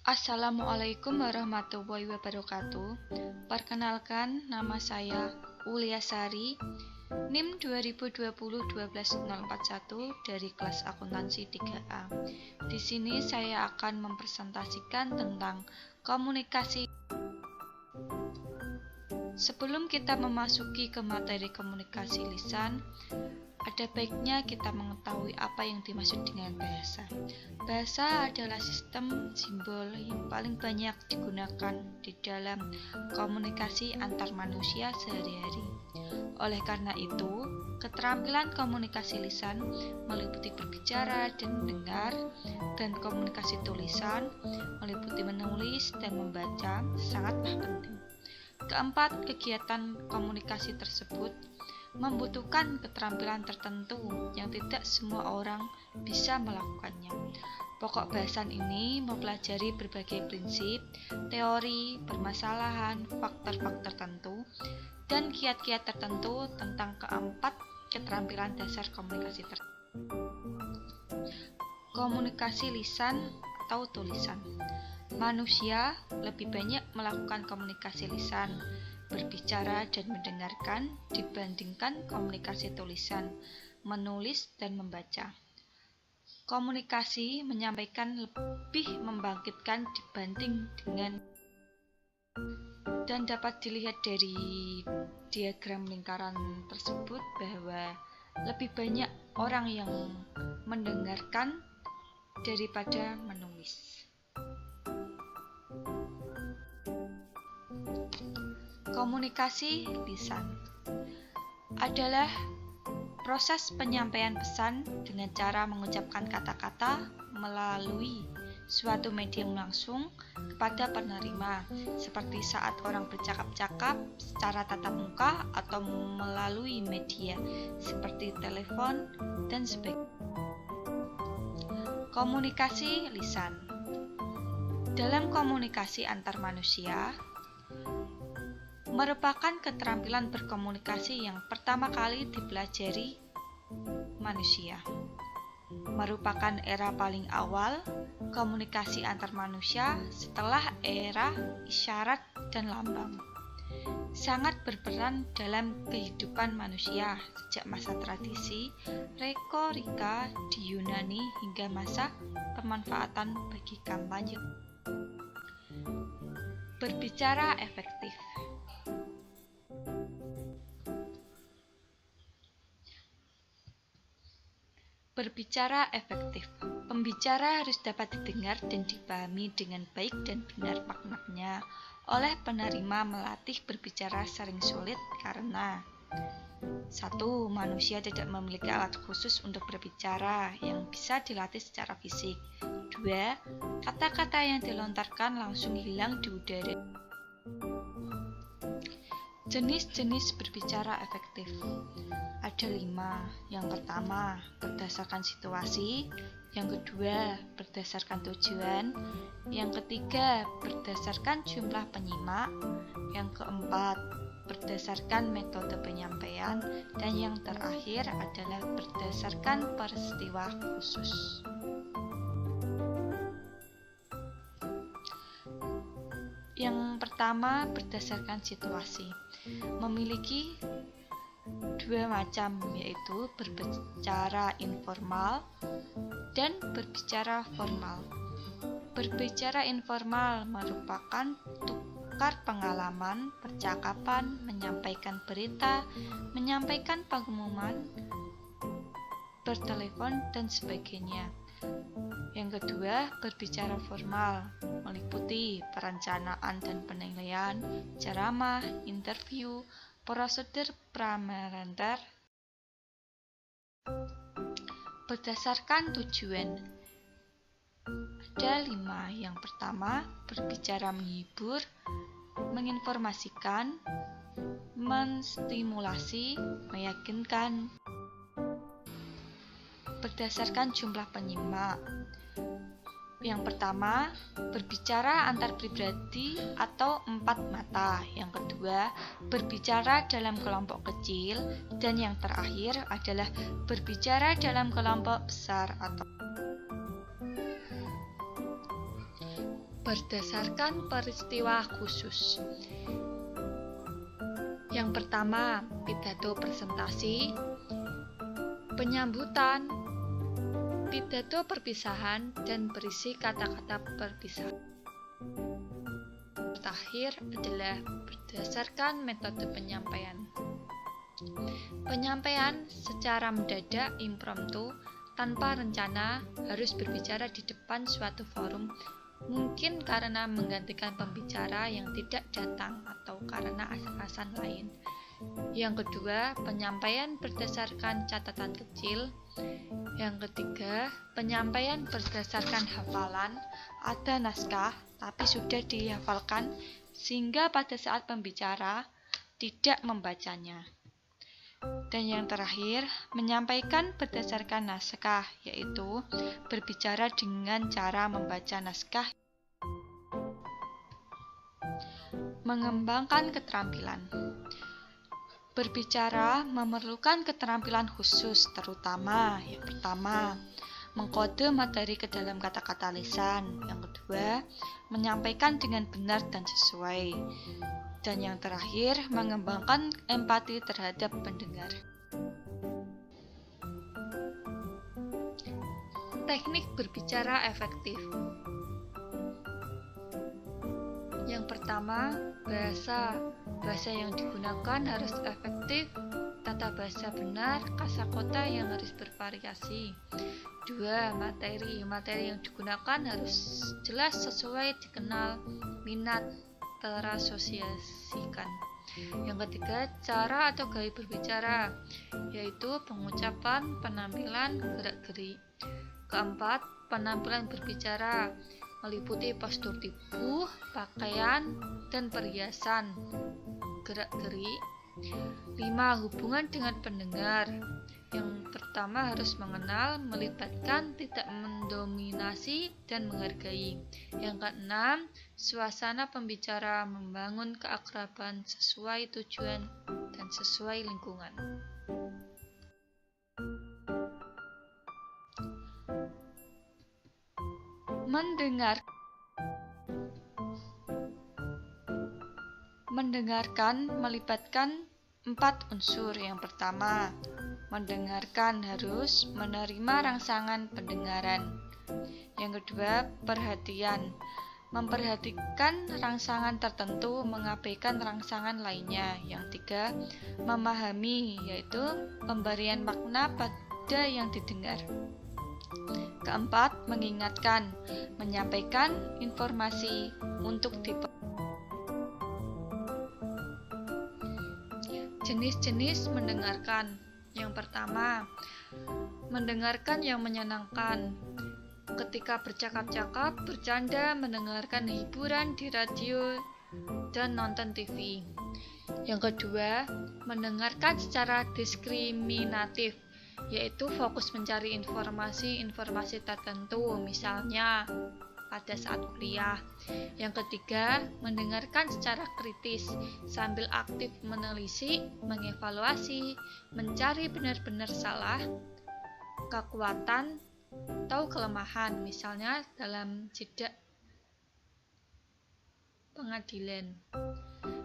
Assalamualaikum warahmatullahi wabarakatuh. Perkenalkan, nama saya Ulia Sari, NIM 2020-12041 dari kelas akuntansi 3A. Di sini saya akan mempresentasikan tentang komunikasi. Sebelum kita memasuki ke materi komunikasi lisan, ada baiknya kita mengetahui apa yang dimaksud dengan bahasa. Bahasa adalah sistem simbol yang paling banyak digunakan di dalam komunikasi antar manusia sehari-hari. Oleh karena itu, keterampilan komunikasi lisan meliputi berbicara dan mendengar, dan komunikasi tulisan meliputi menulis dan membaca sangatlah penting. Keempat, kegiatan komunikasi tersebut membutuhkan keterampilan tertentu yang tidak semua orang bisa melakukannya. Pokok bahasan ini mempelajari berbagai prinsip, teori, permasalahan, faktor-faktor tertentu, dan kiat-kiat tertentu tentang keempat keterampilan dasar komunikasi tertentu. Komunikasi lisan atau tulisan. Manusia lebih banyak melakukan komunikasi lisan, berbicara dan mendengarkan dibandingkan komunikasi tulisan, menulis dan membaca. Komunikasi menyampaikan lebih membangkitkan dibanding dengan, dan dapat dilihat dari diagram lingkaran tersebut bahwa lebih banyak orang yang mendengarkan daripada menulis. Komunikasi lisan adalah proses penyampaian pesan dengan cara mengucapkan kata-kata melalui suatu medium langsung kepada penerima, seperti saat orang bercakap-cakap secara tatap muka atau melalui media seperti telepon dan sebagainya. Komunikasi lisan dalam komunikasi antar manusia merupakan keterampilan berkomunikasi yang pertama kali dipelajari manusia. Merupakan era paling awal komunikasi antar manusia setelah era isyarat dan lambang. Sangat berperan dalam kehidupan manusia sejak masa tradisi retorika di Yunani hingga masa pemanfaatan bagi kampanye. Berbicara efektif. Berbicara efektif. Pembicara harus dapat didengar dan dipahami dengan baik dan benar maknanya. Oleh penerima, melatih berbicara sering sulit karena 1. Manusia tidak memiliki alat khusus untuk berbicara yang bisa dilatih secara fisik. 2. Kata-kata yang dilontarkan langsung hilang di udara. Jenis-jenis berbicara efektif ada 5. Yang pertama, berdasarkan situasi. Yang kedua, berdasarkan tujuan. Yang ketiga, berdasarkan jumlah penyimak. Yang keempat, berdasarkan metode penyampaian. Dan yang terakhir adalah berdasarkan peristiwa khusus. Yang pertama, berdasarkan situasi. Memiliki 2 macam, yaitu berbicara informal dan berbicara formal. Berbicara informal merupakan tukar pengalaman, percakapan, menyampaikan berita, menyampaikan pengumuman, bertelepon, dan sebagainya. Yang kedua, berbicara formal meliputi perencanaan dan penilaian, ceramah, interview, prosedur pramerenter. Berdasarkan tujuan ada 5. Yang pertama, berbicara menghibur, menginformasikan, menstimulasi, meyakinkan. Berdasarkan jumlah penyimak. Yang pertama, berbicara antar pribadi atau 4 mata. Yang kedua, berbicara dalam kelompok kecil. Dan yang terakhir adalah berbicara dalam kelompok besar atau berdasarkan peristiwa khusus. Yang pertama, pidato presentasi, penyambutan, pidato perpisahan, dan berisi kata-kata perpisahan. Terakhir adalah berdasarkan metode penyampaian. Penyampaian secara mendadak impromptu tanpa rencana harus berbicara di depan suatu forum, mungkin karena menggantikan pembicara yang tidak datang atau karena alasan lain. Yang kedua, penyampaian berdasarkan catatan kecil. Yang ketiga, penyampaian berdasarkan hafalan. Ada naskah, tapi sudah dihafalkan sehingga pada saat pembicara tidak membacanya. Dan yang terakhir, menyampaikan berdasarkan naskah, yaitu berbicara dengan cara membaca naskah. Mengembangkan keterampilan. Berbicara memerlukan keterampilan khusus, terutama yang pertama, mengkode materi ke dalam kata-kata lisan. Yang kedua, menyampaikan dengan benar dan sesuai. Dan yang terakhir, mengembangkan empati terhadap pendengar. Teknik berbicara efektif. Yang pertama, bahasa. Bahasa yang digunakan harus efektif, tata bahasa benar, kosakata yang harus bervariasi. 2. Materi. Materi yang digunakan harus jelas, sesuai, dikenal, minat, terasosiasikan. Yang ketiga, cara atau gaya berbicara, yaitu pengucapan, penampilan, gerak-gerik. Keempat, penampilan berbicara meliputi postur tubuh, pakaian, dan perhiasan, gerak-gerik. 5. Hubungan dengan pendengar. Yang pertama harus mengenal, melibatkan, tidak mendominasi, dan menghargai. Yang keenam, suasana pembicara, membangun keakraban sesuai tujuan dan sesuai lingkungan. Mendengarkan melibatkan 4 unsur. Yang pertama, mendengarkan harus menerima rangsangan pendengaran. Yang kedua, perhatian, memperhatikan rangsangan tertentu, mengabaikan rangsangan lainnya. Yang tiga, memahami, yaitu pemberian makna pada yang didengar. Keempat, mengingatkan, menyampaikan informasi untuk Jenis-jenis mendengarkan. Yang pertama, mendengarkan yang menyenangkan. Ketika bercakap-cakap, bercanda, mendengarkan hiburan di radio dan nonton TV. Yang kedua, mendengarkan secara diskriminatif, yaitu fokus mencari informasi tertentu, misalnya pada saat kuliah. Yang ketiga, mendengarkan secara kritis, sambil aktif menelisik, mengevaluasi, mencari benar-benar salah, kekuatan, atau kelemahan, misalnya dalam sidang pengadilan.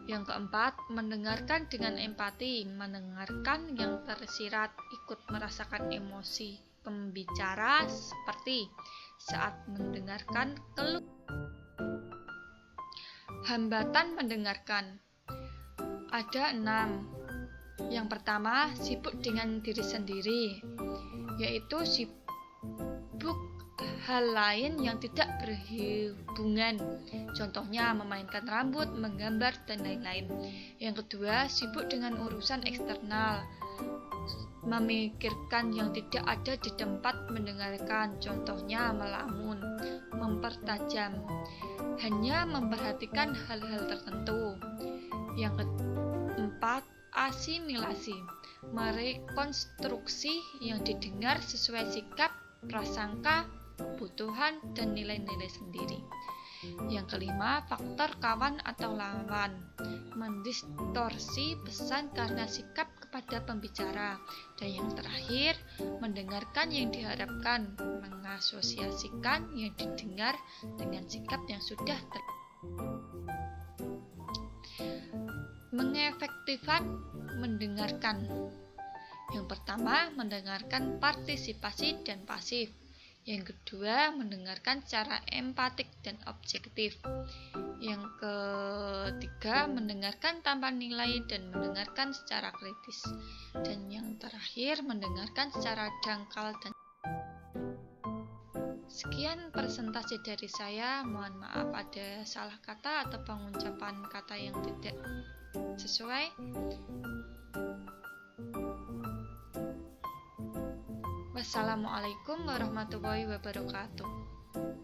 Yang keempat, mendengarkan dengan empati, mendengarkan yang tersirat, ikut merasakan emosi pembicara seperti saat mendengarkan keluh. Hambatan mendengarkan ada 6. Yang pertama, sibuk dengan diri sendiri, yaitu sibuk hal lain yang tidak berhubungan, contohnya memainkan rambut, menggambar, dan lain-lain. Yang kedua, sibuk dengan urusan eksternal, memikirkan yang tidak ada di tempat mendengarkan, contohnya melamun, mempertajam, hanya memperhatikan hal-hal tertentu. Yang keempat, asimilasi, merekonstruksi yang didengar sesuai sikap, prasangka, kebutuhan, dan nilai-nilai sendiri. Yang kelima, faktor kawan atau lawan, mendistorsi pesan karena sikap kepada pembicara. Dan yang terakhir, mendengarkan yang diharapkan, mengasosiasikan yang didengar dengan sikap yang sudah mengefektifkan mendengarkan. Yang pertama, mendengarkan partisipasi dan pasif. Yang kedua, mendengarkan secara empatik dan objektif. Yang ketiga, mendengarkan tanpa nilai dan mendengarkan secara kritis. Dan yang terakhir, mendengarkan secara dangkal dan sekian presentasi dari saya. Mohon maaf ada salah kata atau pengucapan kata yang tidak sesuai. Wassalamualaikum warahmatullahi wabarakatuh.